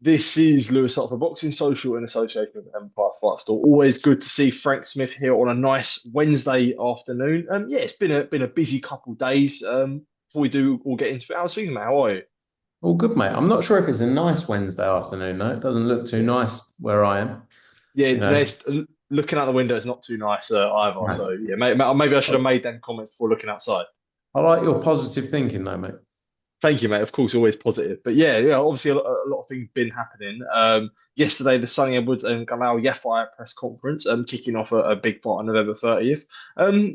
This is Lewis up for Boxing Social in association with Empire Fight Store. Always good to see Frank Smith here on a nice Wednesday afternoon. Yeah, it's been a busy couple of days. Before we do all get into it, how's things, mate? How are you? All good, mate. I'm not sure if it's a nice Wednesday afternoon, though. It doesn't look too nice where I am, Yeah, you know. there's looking out the window is not too nice either. So No. yeah, maybe I should have made them comments before looking outside. I like your positive thinking, though, mate. Thank you, mate. Of course, always positive. But yeah, obviously a lot of things been happening. Yesterday, the Sunny Edwards and Galal Yafai press conference, kicking off a big fight on November 30th.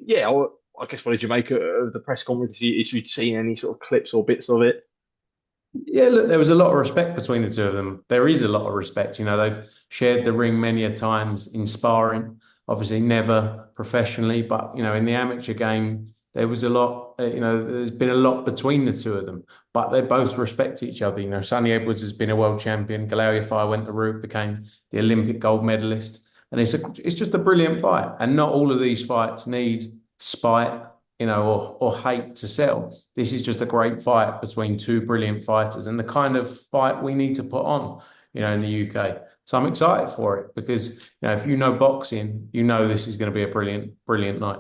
Yeah, I guess what did you make of the press conference? If you'd seen any sort of clips or bits of it? Yeah, look, there was a lot of respect between the two of them. There is a lot of respect. They've shared the ring many a times in sparring, obviously never professionally, but, in the amateur game, there was a lot, there's been a lot between the two of them, but they both respect each other. Sunny Edwards has been a world champion. Galal Yafai went the route, became the Olympic gold medalist. And it's just a brilliant fight. And not all of these fights need spite, or hate to sell. This is just a great fight between two brilliant fighters and the kind of fight we need to put on, in the UK. So I'm excited for it because, if you know boxing, this is going to be a brilliant, brilliant night.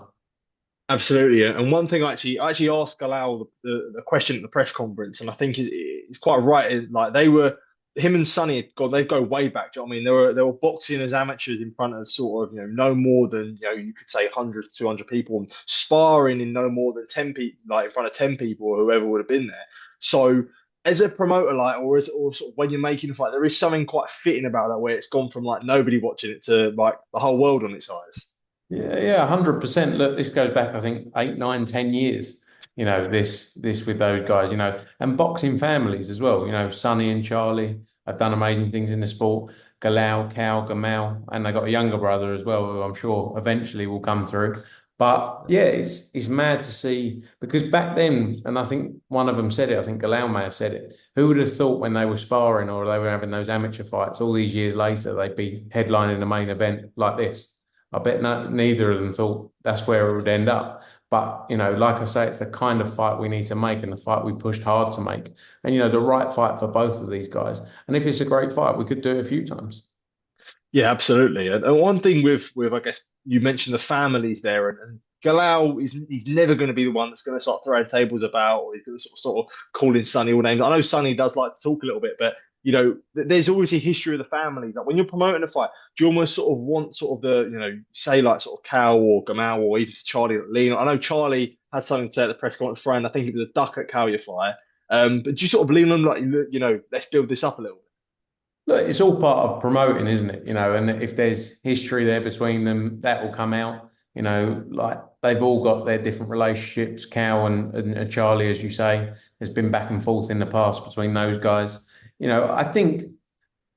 Absolutely, yeah. And one thing I actually asked Galal the question at the press conference, and I think it's quite right. Like they were him and Sonny, God, they go way back. Do you know what I mean? They were boxing as amateurs in front of sort of no more than you could say 100 200 people, and sparring in no more than 10 people, like in front of 10 people or whoever would have been there. So as a promoter, like or sort of when you're making a fight, there is something quite fitting about that where it's gone from like nobody watching it to like the whole world on its eyes. Yeah, yeah, 100%. Look, this goes back, I think, 8, 9, 10 years. This with those guys. And boxing families as well. Sonny and Charlie have done amazing things in the sport. Galal, Cal, Gamal, and they got a younger brother as well, who I'm sure eventually will come through. But yeah, it's mad to see because back then, and I think one of them said it. I think Galal may have said it. Who would have thought when they were sparring or they were having those amateur fights all these years later, they'd be headlining the main event like this? I bet neither of them thought that's where it would end up. But, like I say, it's the kind of fight we need to make and the fight we pushed hard to make. And, the right fight for both of these guys. And if it's a great fight, we could do it a few times. Yeah, absolutely. And one thing with I guess you mentioned the families there, and Galal is he's never going to be the one that's going to start throwing tables about, or he's going to sort of calling Sonny all names. I know Sonny does like to talk a little bit, but there's always a history of the family. Like when you're promoting a fight, do you almost sort of want sort of the say like sort of Cal or Gamal or even to Charlie lean? I know Charlie had something to say at the press conference, friend. I think it was a duck at Cal Yafai. But do you sort of lean on like let's build this up a little? Look, it's all part of promoting, isn't it? And if there's history there between them, that will come out. Like they've all got their different relationships. Cal and Charlie, as you say, there's been back and forth in the past between those guys. I think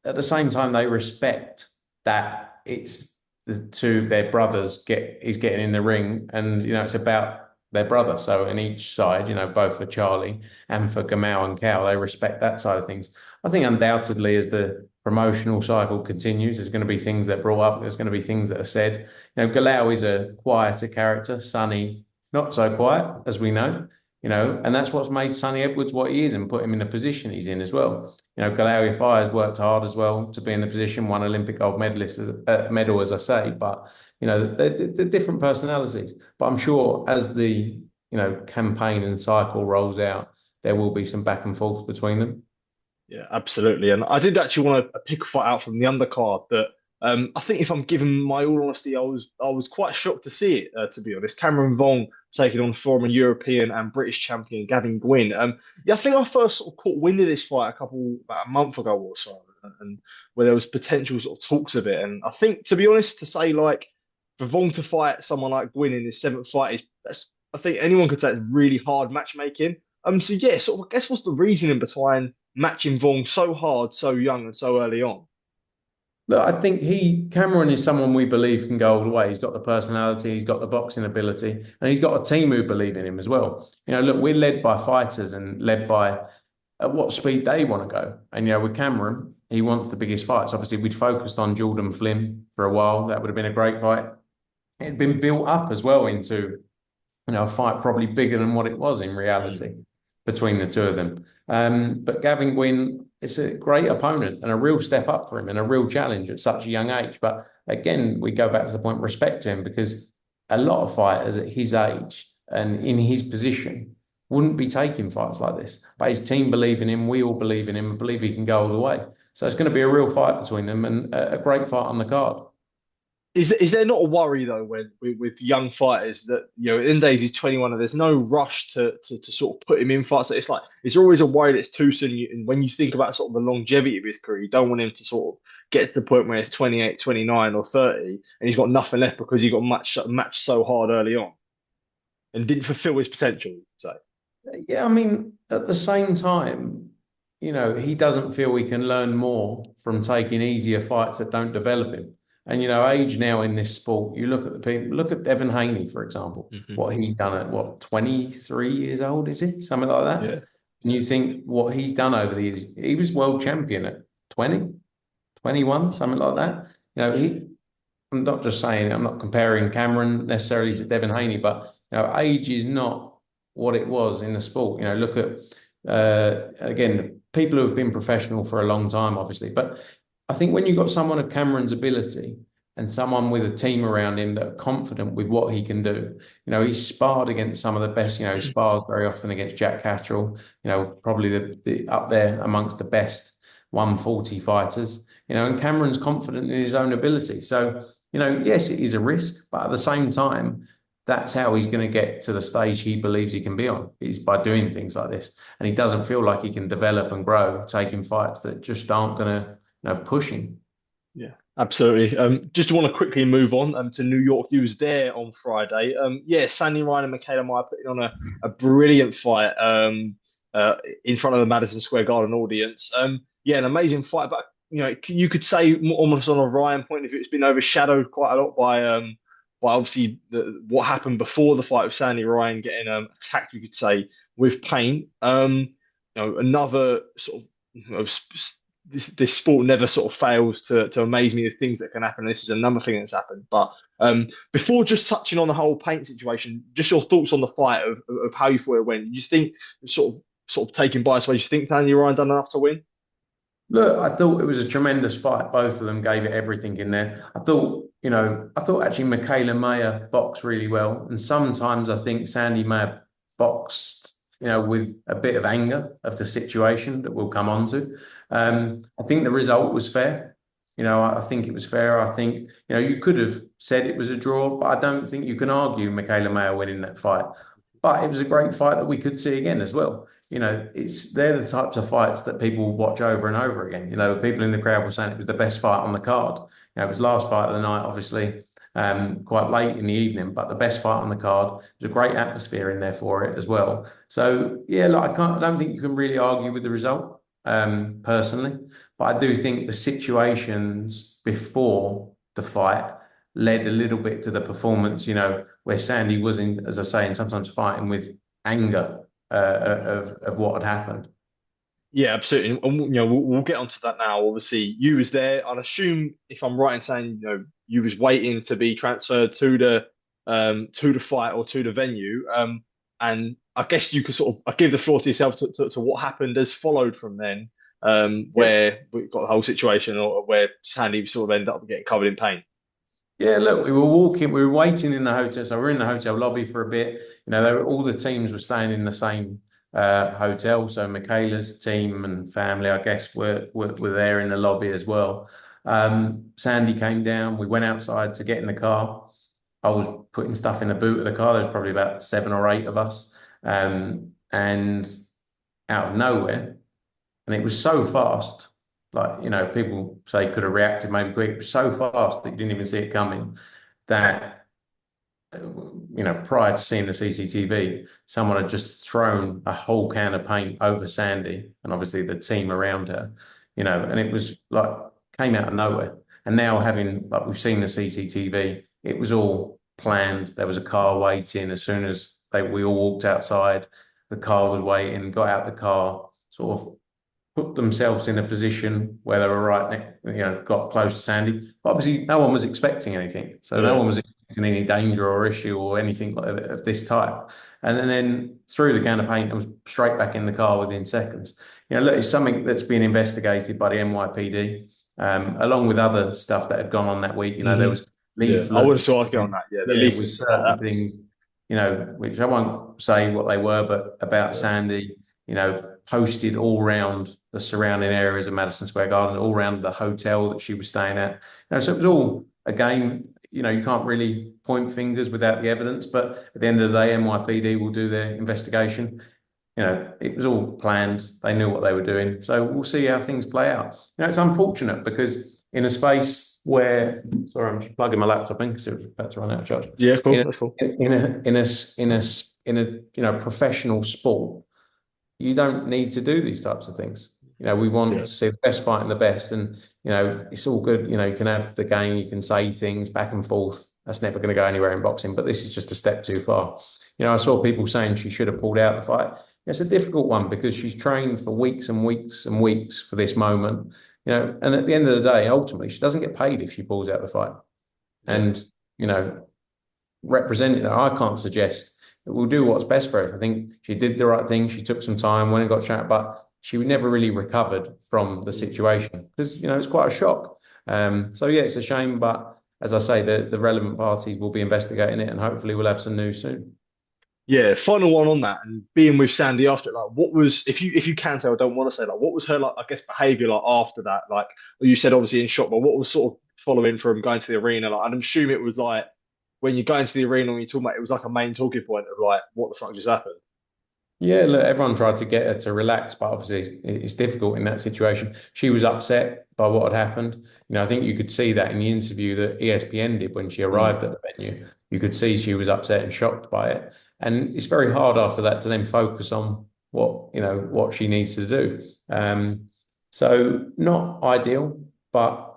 at the same time they respect that it's the two their brothers is getting in the ring, and it's about their brother. So in each side, both for Charlie and for Gamal and Cal, they respect that side of things. I think undoubtedly, as the promotional cycle continues, there's going to be things that are brought up. There's going to be things that are said. Galal is a quieter character. Sonny, not so quiet, as we know. And that's what's made Sonny Edwards what he is and put him in the position he's in as well. Galal Yafai has worked hard as well to be in the position, won Olympic gold medalist medal, as I say. But they're different personalities. But I'm sure as the campaign and cycle rolls out, there will be some back and forth between them. Yeah, absolutely. And I did actually want to pick a fight out from the undercard that I think if I'm giving my all honesty, I was quite shocked to see it, to be honest. Cameron Vuong taking on former European and British champion Gavin Gwynne. Yeah, I think I first sort of caught wind of this fight about a month ago or so, and where there was potential sort of talks of it. And I think, to be honest, to say like for Vuong to fight someone like Gwynne in his seventh fight is that's I think anyone could say it's really hard matchmaking. So yeah, sort of I guess what's the reasoning behind matching Vuong so hard, so young, and so early on? Look, I think Cameron is someone we believe can go all the way. He's got the personality, he's got the boxing ability, and he's got a team who believe in him as well. Look, we're led by fighters and led by at what speed they want to go. And with Cameron, he wants the biggest fights. Obviously, we'd focused on Jordan Flynn for a while. That would have been a great fight. It had been built up as well into a fight probably bigger than what it was in reality between the two of them. But Gavin Gwynne, it's a great opponent and a real step up for him and a real challenge at such a young age. But again, we go back to the point of respect to him, because a lot of fighters at his age and in his position wouldn't be taking fights like this. But his team believe in him, we all believe in him, and believe he can go all the way. So it's going to be a real fight between them, and a great fight on the card. Is there not a worry though when with young fighters that at the end of the day he's 21 and there's no rush to sort of put him in fights? It's like it's always a worry that it's too soon. And when you think about sort of the longevity of his career, you don't want him to sort of get to the point where he's 28, 29 or 30 and he's got nothing left because he got matched so hard early on and didn't fulfill his potential. So yeah, I mean, at the same time, he doesn't feel he can learn more from taking easier fights that don't develop him. And, age now in this sport, you look at the people, look at Devin Haney, for example, what he's done at 23 years old, is he? Something like that. Yeah. And you think what he's done over the years, he was world champion at 20, 21, something like that. I'm not just saying, I'm not comparing Cameron necessarily to Devin Haney, but, age is not what it was in the sport. Look at, again, people who have been professional for a long time, obviously, but I think when you've got someone of Cameron's ability and someone with a team around him that are confident with what he can do, he's sparred against some of the best, he spars very often against Jack Catterall, probably the up there amongst the best 140 fighters, and Cameron's confident in his own ability. So, yes, it is a risk, but at the same time, that's how he's going to get to the stage he believes he can be on, is by doing things like this. And he doesn't feel like he can develop and grow, taking fights that just aren't going to pushing. Yeah, absolutely. Just want to quickly move on to New York. You was there on Friday. Sandy Ryan and Mikaela Mayer putting on a brilliant fight in front of the Madison Square Garden audience. An amazing fight, but you could say almost on a Ryan point of view, it's been overshadowed quite a lot by obviously what happened before the fight with Sandy Ryan getting attacked, you could say, with paint. Another sort of this sport never sort of fails to amaze me with things that can happen. This is another thing that's happened. But before just touching on the whole paint situation, just your thoughts on the fight of how you thought it went. You think sort of taking bias away, you think Daniel Ryan done enough to win? Look, I thought it was a tremendous fight. Both of them gave it everything in there. I thought actually Mikaela Mayer boxed really well. And sometimes I think Sandy Mayer boxed, with a bit of anger of the situation that we'll come on to. I think the result was fair. I think it was fair. I think, you could have said it was a draw, but I don't think you can argue Mikaela Mayer winning that fight. But it was a great fight that we could see again as well. They're the types of fights that people will watch over and over again. People in the crowd were saying it was the best fight on the card. It was last fight of the night, obviously, quite late in the evening, but the best fight on the card. There's a great atmosphere in there for it as well. So I don't think you can really argue with the result, personally, but I do think the situations before the fight led a little bit to the performance, where Sandy was as I say, sometimes fighting with anger of what had happened. Yeah, absolutely. And we'll get onto that now. Obviously, you was there. I'd assume, if I'm right in saying, you was waiting to be transferred to the fight or to the venue. And I guess you could I give the floor to yourself to what happened as followed from then, where we got the whole situation, or where Sandy sort of ended up getting covered in paint. Yeah, look, we were waiting in the hotel. So we're in the hotel lobby for a bit. All the teams were staying in the same hotel. So Mikaela's team and family, I guess, were there in the lobby as well. Sandy came down. We went outside to get in the car. I was putting stuff in the boot of the car. There's probably about 7 or 8 of us. And out of nowhere, and it was so fast, people say could have reacted maybe quick. It was so fast that you didn't even see it coming, that prior to seeing the CCTV, someone had just thrown a whole can of paint over Sandy and obviously the team around her, and it was came out of nowhere. And now we've seen the CCTV, it was all planned. There was a car waiting. As soon as we all walked outside, the car was waiting, got out the car, sort of put themselves in a position where they were got close to Sandy. But obviously, no one was expecting anything. So no one was expecting in any danger or issue or anything like that, of this type. And then threw the can of paint and was straight back in the car within seconds. Look, it's something that's been investigated by the NYPD, along with other stuff that had gone on that week. There was Yeah, I would leaflets, still argue on that. Yeah, the yeah, with leaflets and that. certain things, which I won't say what they were, but about Sandy, posted all around the surrounding areas of Madison Square Garden, all around the hotel that she was staying at. So it was all, again, you can't really point fingers without the evidence, but at the end of the day, NYPD will do their investigation. It was all planned. They knew what they were doing. So we'll see how things play out. It's unfortunate because in a space where, sorry, I'm just plugging my laptop in because it was about to run out of charge. Yeah, cool. That's cool. In a professional sport, you don't need to do these types of things. We want to see the best fighting the best, and it's all good. You can have the game, you can say things back and forth. That's never going to go anywhere in boxing, but this is just a step too far. I saw people saying she should have pulled out the fight. It's a difficult one because she's trained for weeks and weeks and weeks for this moment. And at the end of the day, ultimately, she doesn't get paid if she pulls out the fight. And representing her, I can't suggest that we'll do what's best for her. I think she did the right thing. She took some time, went and got shot, but she never really recovered from the situation because it's quite a shock. So yeah, it's a shame, but as I say, the relevant parties will be investigating it, and hopefully we'll have some news soon. Yeah, final one on that, and being with Sandy after, like, what was, if you can say, I don't want to say, like, what was her, like, I guess, behaviour like after that? Like, you said obviously in shock, but what was sort of following from going to the arena? Like, I'd assume it was like when you go into the arena and you talk about it was like a main talking point of like, what the fuck just happened? Yeah, look, everyone tried to get her to relax, but obviously it's difficult in that situation. She was upset by what had happened. I think you could see that in the interview that ESPN did when she arrived at the venue. You could see she was upset and shocked by it. And it's very hard after that to then focus on what she needs to do. So not ideal, but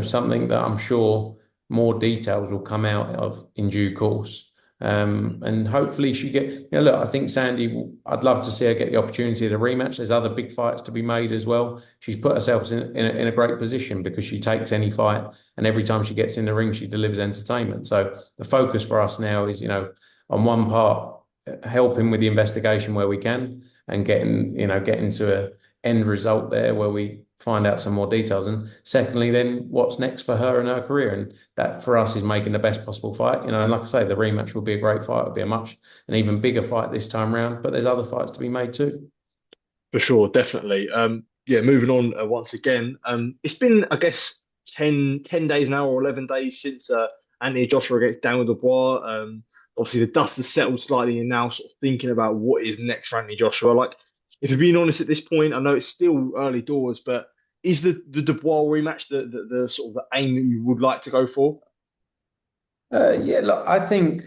something that I'm sure more details will come out of in due course. And hopefully she look, I think Sandy, I'd love to see her get the opportunity of the rematch. There's other big fights to be made as well. She's put herself in a great position because she takes any fight, and every time she gets in the ring, she delivers entertainment. So the focus for us now is, on one part, helping with the investigation where we can and getting to an end result there where we find out some more details. And secondly, then what's next for her and her career? And that for us is making the best possible fight. And like I say, the rematch will be a great fight. It'll be an even bigger fight this time round, but there's other fights to be made too. For sure, definitely. Yeah, moving on once again. It's been, I guess, 10 days now or 11 days since Anthony Joshua against Daniel Dubois. Obviously, the dust has settled slightly, and now sort of thinking about what is next for Anthony Joshua. Like, if you're being honest at this point, I know it's still early doors, but is the Dubois rematch the sort of the aim that you would like to go for? Yeah, look, I think,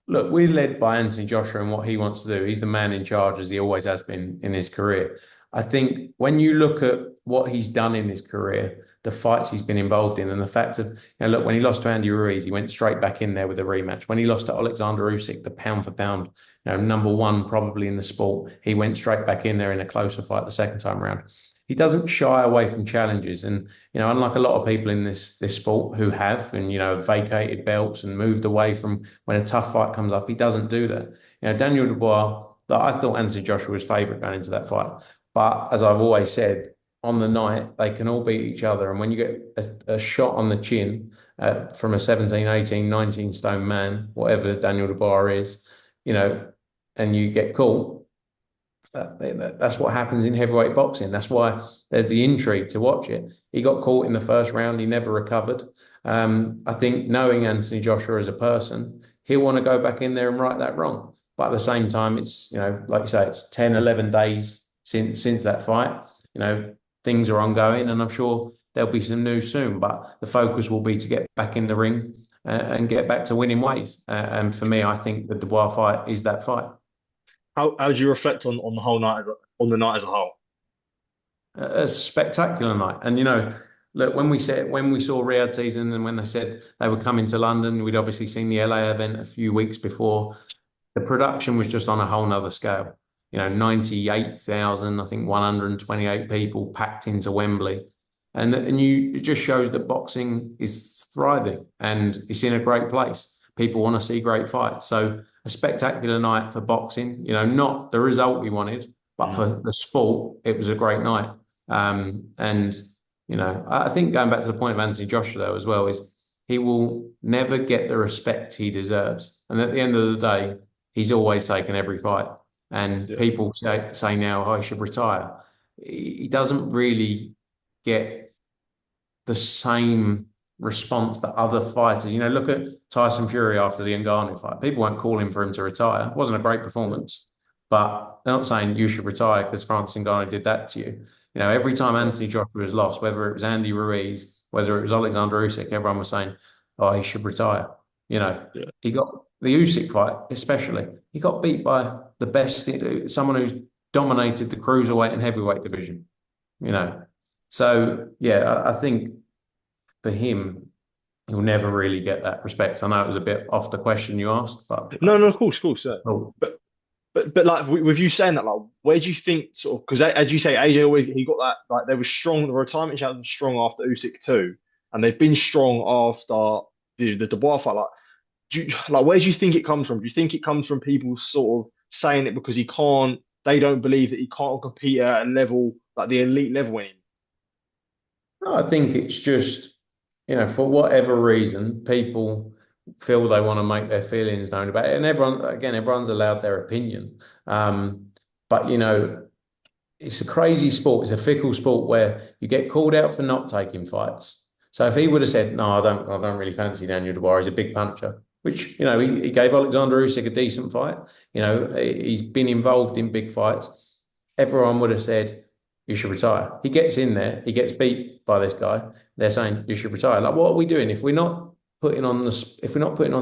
we're led by Anthony Joshua and what he wants to do. He's the man in charge, as he always has been in his career. I think when you look at what he's done in his career, the fights he's been involved in, and the fact of, look, when he lost to Andy Ruiz, he went straight back in there with a rematch. When he lost to Alexander Usyk, the pound for pound, number one probably in the sport, he went straight back in there in a closer fight the second time around. He doesn't shy away from challenges, and unlike a lot of people in this sport who have and vacated belts and moved away from when a tough fight comes up, he doesn't do that. Daniel Dubois, I thought Anthony Joshua was favourite going into that fight, but as I've always said, on the night they can all beat each other, and when you get a shot on the chin from a 17, 18, 19 stone man, whatever Daniel Dubois is, and you get caught. That's what happens in heavyweight boxing. That's why there's the intrigue to watch it. He got caught in the first round. He never recovered. I think knowing Anthony Joshua as a person, he'll want to go back in there and right that wrong. But at the same time, it's, like you say, it's 10, 11 days since that fight. Things are ongoing, and I'm sure there'll be some news soon. But the focus will be to get back in the ring and get back to winning ways. And for me, I think the Dubois fight is that fight. How do you reflect on the whole night, on the night as a whole? A spectacular night. And look, when we saw Riyadh season and when they said they were coming to London, we'd obviously seen the LA event a few weeks before. The production was just on a whole nother scale. 98,000, I think 128 people packed into Wembley. And it just shows that boxing is thriving and it's in a great place. People want to see great fights. So a spectacular night for boxing, not the result we wanted, but for the sport, it was a great night. And I think going back to the point of Anthony Joshua though as well is he will never get the respect he deserves. And at the end of the day, he's always taken every fight. And people say now, oh, he should retire. He doesn't really get the same response that other fighters. Look at Tyson Fury after the Ngannou fight. People weren't calling for him to retire. It wasn't a great performance, but they're not saying you should retire because Francis Ngannou did that to you. Every time Anthony Joshua was lost, whether it was Andy Ruiz, whether it was Alexander Usyk, everyone was saying, oh, he should retire. He got the Usyk fight, especially. He got beat by the best, someone who's dominated the cruiserweight and heavyweight division. So yeah, I think for him, he'll never really get that respect. I know it was a bit off the question you asked, but no, of course, yeah. Oh. But like with you saying that, like, where do you think sort of, because as you say, AJ always he got that, like, they were strong. The retirement shout was strong after Usyk too, and they've been strong after the Dubois fight. Like, where do you think it comes from? Do you think it comes from people sort of saying it because they don't believe that he can't compete at a level like the elite level anymore? No, I think it's just, for whatever reason, people feel they want to make their feelings known about it. And everyone's allowed their opinion. But, it's a crazy sport. It's a fickle sport where you get called out for not taking fights. So if he would have said, no, I don't really fancy Daniel Dubois, he's a big puncher, which, he gave Alexander Usyk a decent fight. He's been involved in big fights. Everyone would have said, you should retire. He gets in there, he gets beat by this guy. They're saying you should retire. Like, what are we doing if we're not putting on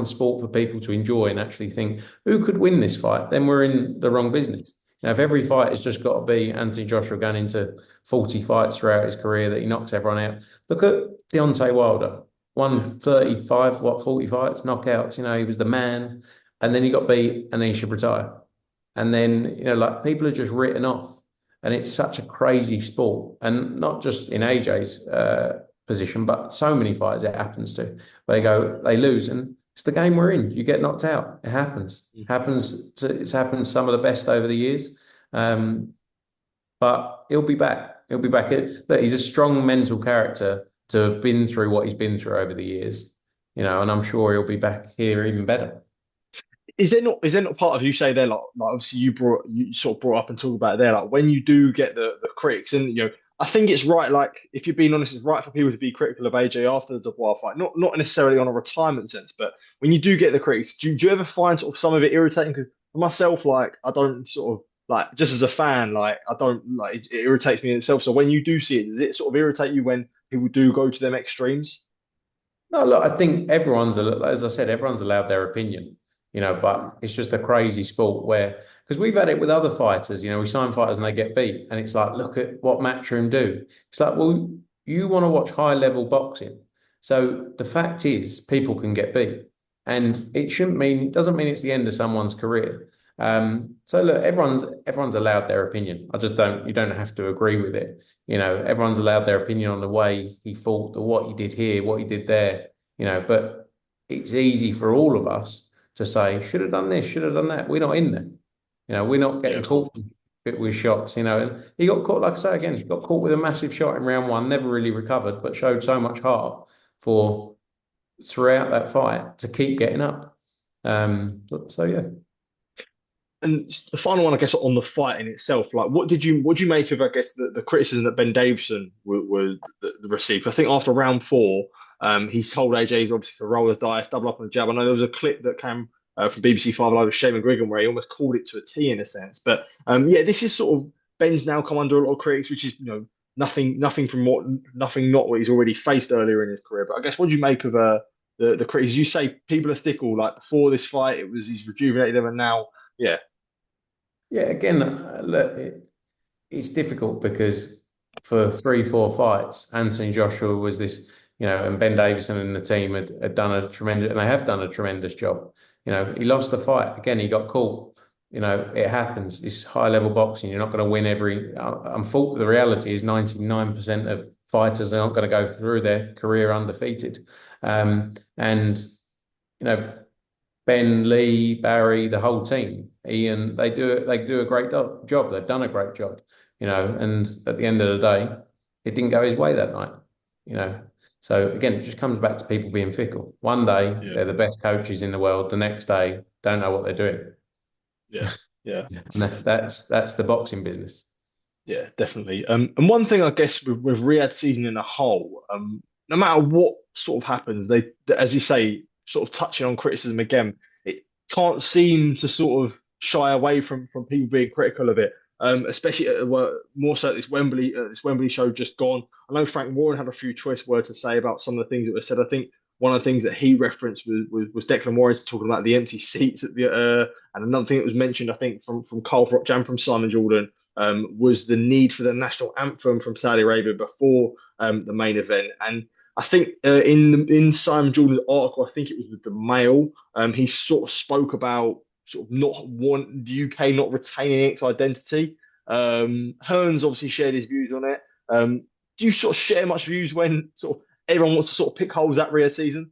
sport for people to enjoy and actually think who could win this fight? Then we're in the wrong business. If every fight has just got to be Anthony Joshua going into 40 fights throughout his career that he knocks everyone out. Look at Deontay Wilder, won 35, 40 fights, knockouts. He was the man, and then he got beat, and then he should retire. And then like, people are just written off. And it's such a crazy sport, and not just in AJ's position, but so many fighters it happens to. They lose, and it's the game we're in. You get knocked out. It happens. It's happened to some of the best over the years. But he'll be back. He'll be back. Look, he's a strong mental character to have been through what he's been through over the years. And I'm sure he'll be back here even better. Is there not part of you say there, like obviously you sort of brought up and talked about it there, like when you do get the critics, and I think it's right, like if you're being honest, it's right for people to be critical of AJ after the Dubois fight, not necessarily on a retirement sense, but when you do get the critics, do you ever find sort of some of it irritating? Because for myself, like, I don't sort of, like, just as a fan, like, I don't, like, it irritates me in itself. So when you do see it, does it sort of irritate you when people do go to them extremes? No, look, I think as I said, everyone's allowed their opinion. But it's just a crazy sport because we've had it with other fighters, we sign fighters and they get beat. And it's like, look at what Matchroom do. It's like, well, you want to watch high level boxing. So the fact is people can get beat, and it doesn't mean it's the end of someone's career. So look, everyone's allowed their opinion. You don't have to agree with it. Everyone's allowed their opinion on the way he fought, what he did here, what he did there, but it's easy for all of us to say, should have done this, should have done that. We're not in there. We're not getting caught with shots, and he got caught, like I say again, he got caught with a massive shot in round one, never really recovered, but showed so much heart throughout that fight to keep getting up. So yeah. And the final one, I guess, on the fight in itself, like, what do you make of, I guess, the criticism that Ben Davison received? I think after round 4, he told AJ obviously to roll the dice, double up on the jab. I know there was a clip that came from BBC 5 Live with Shane McGuigan where he almost called it to a T in a sense. But this is sort of, Ben's now come under a lot of critics, which is nothing not what he's already faced earlier in his career. But I guess, what do you make of the critics? You say people are fickle. Like, before this fight, he's rejuvenated them, and now, yeah. Yeah, again, look, it's difficult because for 3-4 fights, Anthony Joshua was this, and Ben Davison and the team had done a tremendous, and they have done a tremendous job. He lost the fight. Again, he got caught. It happens. It's high level boxing. You're not going to win every. The reality is 99% of fighters aren't going to go through their career undefeated. And you know, Ben, Lee, Barry, the whole team, Ian, they do a great job. They've done a great job, and at the end of the day, it didn't go his way that night, you know. So again, it just comes back to people being fickle. One day Yeah, they're the best coaches in the world, the next day don't know what they're doing. yeah, yeah. And that's the boxing business. Yeah, definitely. And one thing I guess with Riyadh season in a whole, no matter what sort of happens, as you say, sort of touching on criticism again, it can't seem to sort of shy away from people being critical of it. Especially well, more so at this Wembley show just gone. I know Frank Warren had a few choice words to say about some of the things that were said. I think one of the things that he referenced was Declan Morris talking about the empty seats at the and another thing that was mentioned, I think, from Carl Froch and from Simon Jordan, was the need for the national anthem from Saudi Arabia before the main event. And I think in Simon Jordan's article, I think it was with the Mail, he sort of spoke about sort of not want the UK not retaining its identity. Hearn's obviously shared his views on it. Do you sort of share much views when sort of everyone wants to sort of pick holes at Riyadh season?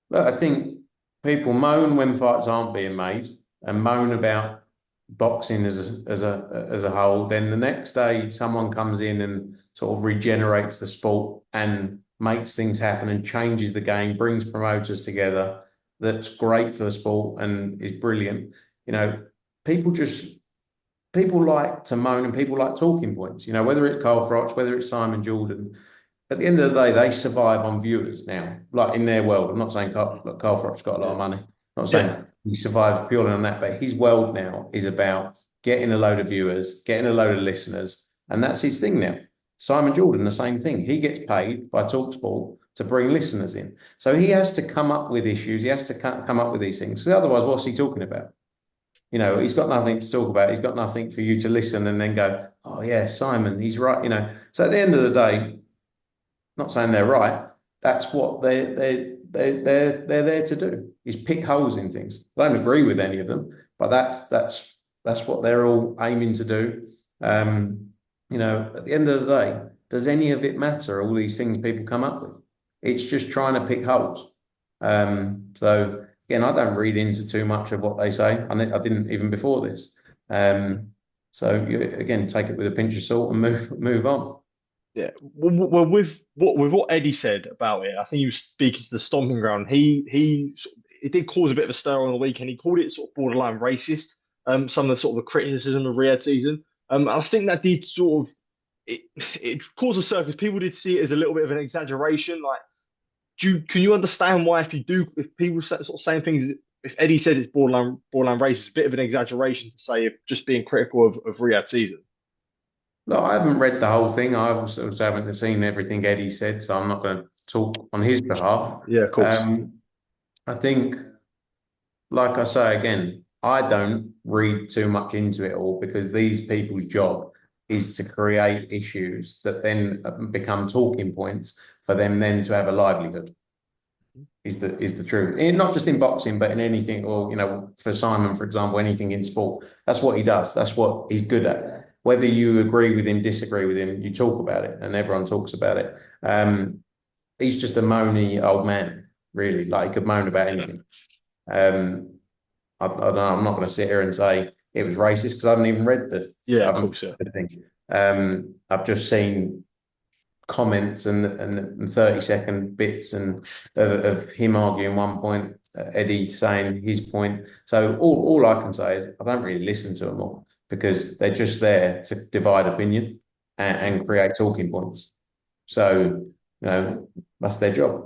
But I think people moan when fights aren't being made and moan about boxing as a whole. Then the next day, someone comes in and sort of regenerates the sport and makes things happen and changes the game, brings promoters together. That's great for the sport and is brilliant. People people like to moan and people like talking points. Whether it's Carl Froch, whether it's Simon Jordan, at the end of the day, they survive on viewers now, like in their world. I'm not saying Carl Froch's got a lot of money. I'm not Yeah, saying he survives purely on that, but his world now is about getting a load of viewers, getting a load of listeners, and that's his thing now. Simon Jordan, the same thing. He gets paid by TalkSport to bring listeners in. So he has to come up with issues. He has to come up with these things. So otherwise, what's he talking about? He's got nothing to talk about. He's got nothing for you to listen and then go, oh yeah, Simon, he's right. So at the end of the day, not saying they're right. That's what they're there to do, is pick holes in things. I don't agree with any of them, but that's what they're all aiming to do. At the end of the day, does any of it matter? All these things people come up with, it's just trying to pick holes. So again, I don't read into too much of what they say. I didn't even before this. So again, take it with a pinch of salt and move on. yeah. Well, with what Eddie said about it, I think he was speaking to the stomping ground. It did cause a bit of a stir on the weekend. He called it sort of borderline racist. Some of the sort of the criticism of Riyadh season. I think that did sort of it caused a stir because people did see it as a little bit of an exaggeration. Like, can you understand why if people sort of saying things, if Eddie said it's borderline racist, it's a bit of an exaggeration to say if just being critical of Riyadh season. No, I haven't read the whole thing. I also haven't seen everything Eddie said, so I'm not going to talk on his behalf. Yeah, of course. I think, like I say again, I don't read too much into it all because these people's job is to create issues that then become talking points for them then to have a livelihood. Is the truth. Not just in boxing, but in anything, or for Simon, for example, anything in sport. That's what he does. That's what he's good at. Whether you agree with him, disagree with him, you talk about it, and everyone talks about it. He's just a moany old man, really. Like, he could moan about anything. I don't know, I'm not going to sit here and say it was racist because I haven't even read the Yeah, of course, yeah. thing. I've just seen comments and 30-second bits and of him arguing one point, Eddie saying his point. So all I can say is I don't really listen to them all because they're just there to divide opinion and create talking points. So that's their job.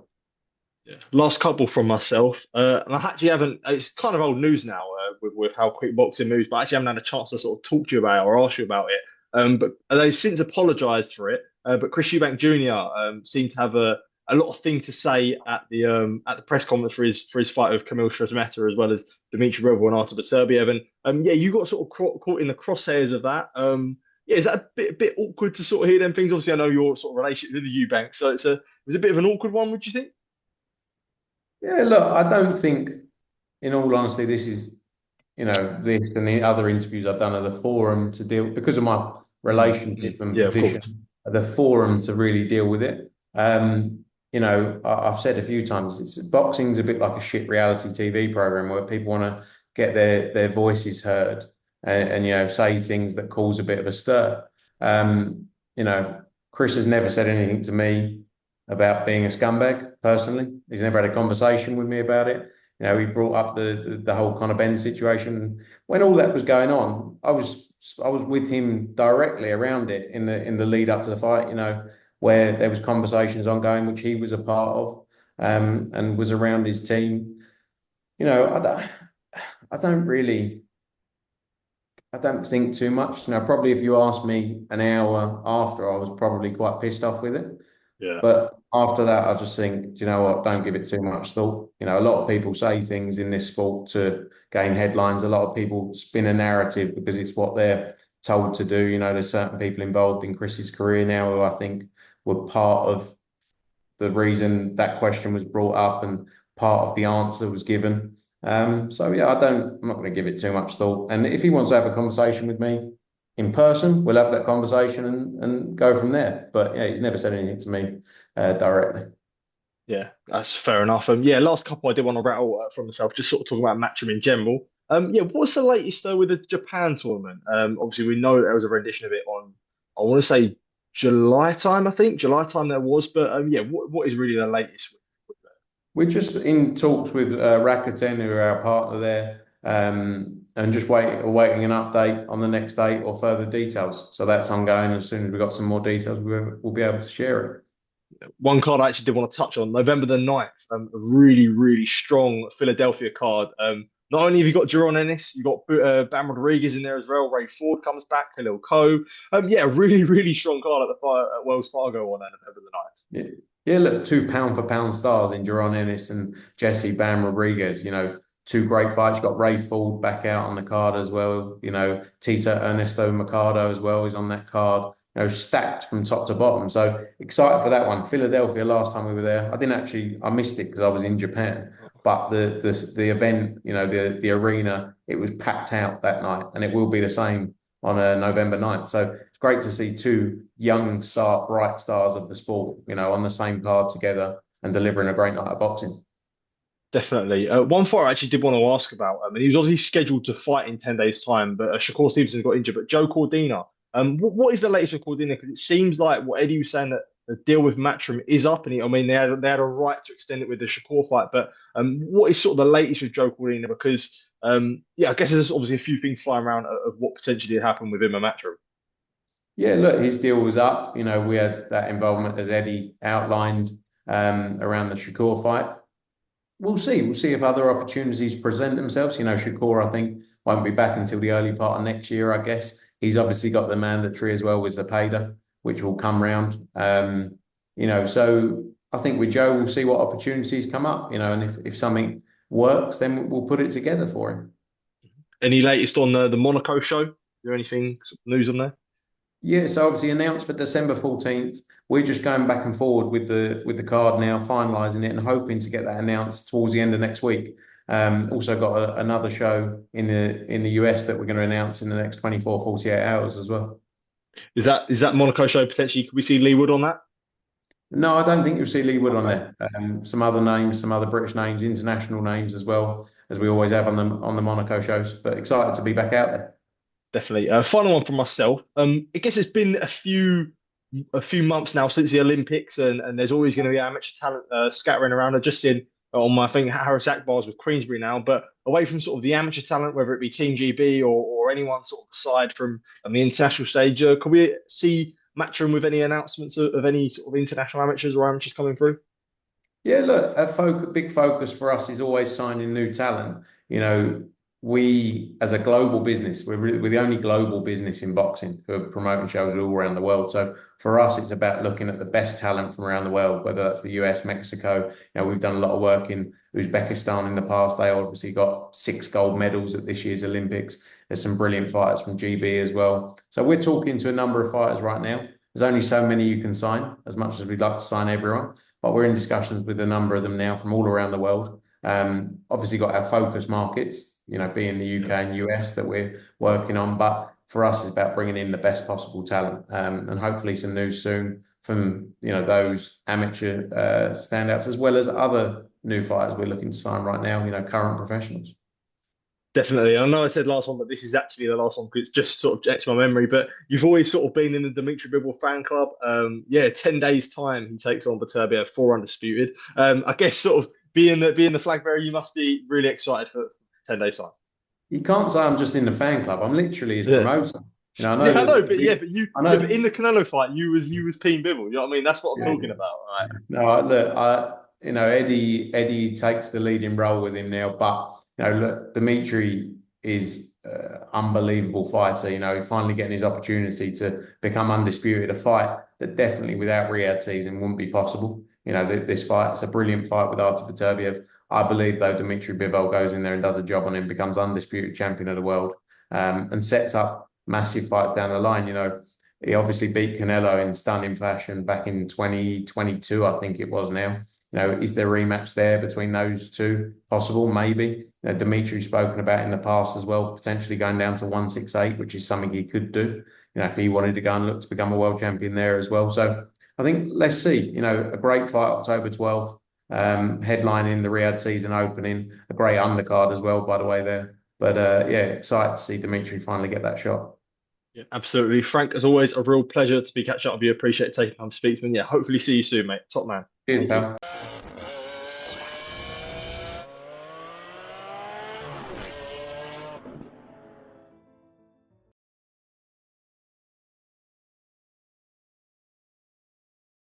Yeah. Last couple from myself, and I actually haven't. It's kind of old news now with how quick boxing moves, but I actually haven't had a chance to sort of talk to you about it or ask you about it. But they've since apologised for it. But Chris Eubank Jr. Seemed to have a lot of things to say at the press conference for his fight with Kamil Shrezmeta, as well as Dimitri Bivol and Artur Beterbiev. And yeah, you got sort of caught in the crosshairs of that. Yeah, is that a bit awkward to sort of hear them things? Obviously, I know your sort of relationship with the Eubank, so it was a bit of an awkward one. Would you think? Yeah, look, I don't think, in all honesty, this is, this and the other interviews I've done at the forum to deal because of my relationship and Yeah, of course. position. the forum to really deal with it. I've said a few times, boxing's a bit like a shit reality TV program where people want to get their voices heard and say things that cause a bit of a stir. Um, you know, Chris has never said anything to me about being a scumbag personally. He's never had a conversation with me about it. He brought up the whole kind of Ben situation. When all that was going on, I was with him directly around it in the lead up to the fight, where there was conversations ongoing, which he was a part of, and was around his team. I don't really, I don't think too much. Probably if you asked me an hour after, I was probably quite pissed off with it. Yeah. But after that, I just think, do you know what? Don't give it too much thought. A lot of people say things in this sport to gain headlines. A lot of people spin a narrative because it's what they're told to do. There's certain people involved in Chris's career now who I think were part of the reason that question was brought up and part of the answer was given. So yeah, I'm not going to give it too much thought. And if he wants to have a conversation with me in person, we'll have that conversation and go from there. But yeah, he's never said anything to me directly. Yeah, that's fair enough. Yeah, last couple I did want to rattle from myself, just sort of talking about Matchroom in general. Yeah, what's the latest though with the Japan tournament? Obviously we know there was a rendition of it on, I want to say July time, I think July time there was, but yeah, what is really the latest with that? We're just in talks with Rakuten, who are our partner there, and just awaiting an update on the next date or further details. So that's ongoing. As soon as we've got some more details, we'll be able to share it. One card I actually did want to touch on, November the 9th, a really, really strong Philadelphia card. Not only have you got Jaron Ennis, you've got Bam Rodriguez in there as well. Ray Ford comes back, Khalil Coe. Yeah, really, really strong card at Wells Fargo on November the 9th. Yeah. Yeah, look, two pound for pound stars in Jaron Ennis and Jesse Bam Rodriguez. Two great fights. You've got Ray Ford back out on the card as well. Tita Ernesto Mercado as well is on that card. Stacked from top to bottom. So excited for that one. Philadelphia last time we were there. I missed it because I was in Japan. But the event, the arena, it was packed out that night, and it will be the same on November 9th. So it's great to see two young bright stars of the sport, on the same card together and delivering a great night of boxing. Definitely. One fight I actually did want to ask about. He was obviously scheduled to fight in 10 days' time, but Shakur Stevenson got injured. But Joe Cordina, what is the latest with Cordina? Because it seems like what Eddie was saying that the deal with Matchroom is up, and they had a right to extend it with the Shakur fight. But what is sort of the latest with Joe Cordina? Because yeah, I guess there's obviously a few things flying around of what potentially had happened with him and Matchroom. Yeah, look, his deal was up. We had that involvement as Eddie outlined around the Shakur fight. We'll see. We'll see if other opportunities present themselves. Shakur, I think, won't be back until the early part of next year, I guess. He's obviously got the mandatory as well with Zepeda, which will come round. So I think with Joe, we'll see what opportunities come up, and if something works, then we'll put it together for him. Any latest on the Monaco show? Is there anything news on there? Yeah, so obviously announced for December 14th. We're just going back and forward with the card now, finalising it and hoping to get that announced towards the end of next week. Also got another show in the US that we're going to announce in the next 24, 48 hours as well. Is that Monaco show potentially? Could we see Lee Wood on that? No, I don't think you'll see Lee Wood on there. Some other names, some other British names, international names as well, as we always have on the Monaco shows. But excited to be back out there. Definitely. Final one from myself. I guess it's been a few months now since the Olympics, and there's always going to be amateur talent scattering around. I've just seen on my thing Harris Akbar's with Queensbury now, but away from sort of the amateur talent, whether it be Team GB or anyone sort of aside from the international stage, can we see Matchroom with any announcements of any sort of international amateurs or amateurs coming through? Yeah, look, big focus for us is always signing new talent. We, as a global business, we're the only global business in boxing who are promoting shows all around the world. So for us, it's about looking at the best talent from around the world, whether that's the US, Mexico. We've done a lot of work in Uzbekistan in the past. They obviously got 6 gold medals at this year's Olympics. There's some brilliant fighters from GB as well. So we're talking to a number of fighters right now. There's only so many you can sign, as much as we'd like to sign everyone. But we're in discussions with a number of them now from all around the world. Obviously got our focus markets, being the UK and US that we're working on. But for us, it's about bringing in the best possible talent, and hopefully some news soon from those amateur standouts, as well as other new fighters we're looking to sign right now. Current professionals. Definitely. I know I said last one, but this is actually the last one because it's just sort of etched my memory. But you've always sort of been in the Dimitri Bivol fan club. 10 days time he takes on Beterbiev, 4 undisputed. I guess sort of being the flag bearer, you must be really excited for 10 days time. You can't say I'm just in the fan club. I'm literally his promoter. I know, but in the Canelo fight, you was Team Bivol. You know what I mean? That's what I'm talking about. Right? No, look, Eddie takes the leading role with him now, but look, Dimitri is unbelievable fighter. He's finally getting his opportunity to become undisputed. A fight that definitely without Riyadh season wouldn't be possible. This fight, it's a brilliant fight with Hart to Beterbiev. I believe though Dimitri Bivol goes in there and does a job on him, becomes undisputed champion of the world, and sets up massive fights down the line. He obviously beat Canelo in stunning fashion back in 2022, I think it was now. Is there a rematch there between those two? Possible, maybe. Dimitri's spoken about in the past as well, potentially going down to 168, which is something he could do, if he wanted to go and look to become a world champion there as well. So I think let's see, a great fight October 12th, headlining the Riyadh season opening, a great undercard as well, by the way, there. But excited to see Dimitri finally get that shot. Yeah, absolutely. Frank, as always, a real pleasure to be catching up with you. Appreciate taking time to speak to me. Yeah, hopefully see you soon, mate. Top man. Cheers, pal.